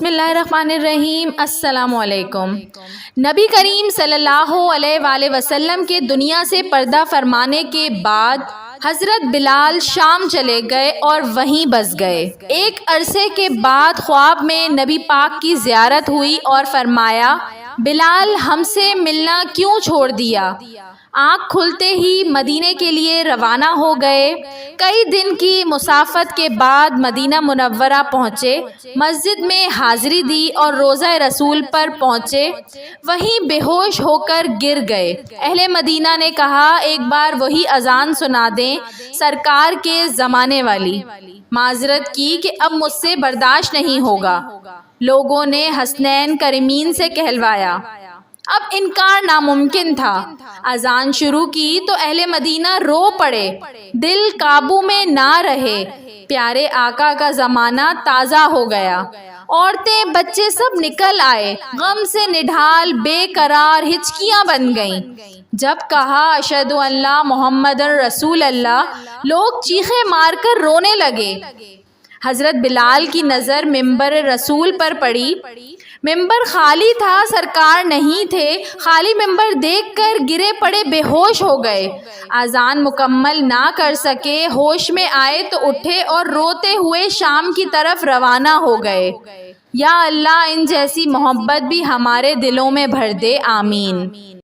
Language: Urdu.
بسم اللہ الرحمن الرحیم۔ السلام علیکم۔ نبی کریم صلی اللہ علیہ وآلہ وسلم کے دنیا سے پردہ فرمانے کے بعد حضرت بلال شام چلے گئے اور وہیں بس گئے۔ ایک عرصے کے بعد خواب میں نبی پاک کی زیارت ہوئی اور فرمایا، بلال ہم سے ملنا کیوں چھوڑ دیا؟ آنکھ کھلتے ہی مدینے کے لیے روانہ ہو گئے۔ کئی دن کی مسافت کے بعد مدینہ منورہ پہنچے، مسجد میں حاضری دی اور روضہ رسول پر پہنچے، وہیں بے ہوش ہو کر گر گئے۔ اہل مدینہ نے کہا، ایک بار وہی اذان سنا دیں سرکار کے زمانے والی۔ معذرت کی کہ اب مجھ سے برداشت نہیں ہوگا۔ لوگوں نے حسنین کریمین سے کہلوایا، اب انکار ناممکن تھا۔ اذان شروع کی تو اہل مدینہ رو پڑے، دل قابو میں نہ رہے۔ پیارے آقا کا زمانہ تازہ ہو گیا۔ عورتیں بچے سب نکل آئے، غم سے نڈھال بے قرار ہچکیاں بن گئیں۔ جب کہا اشہد ان لا محمد رسول اللہ، لوگ چیخیں مار کر رونے لگے۔ حضرت بلال کی نظر ممبر رسول پر پڑی۔ ممبر خالی تھا، سرکار نہیں تھے۔ خالی ممبر دیکھ کر گرے پڑے بے ہوش ہو گئے۔ اذان مکمل نہ کر سکے، ہوش میں آئے تو اٹھے اور روتے ہوئے شام کی طرف روانہ ہو گئے۔ یا اللہ ان جیسی محبت بھی ہمارے دلوں میں بھر دے، آمین۔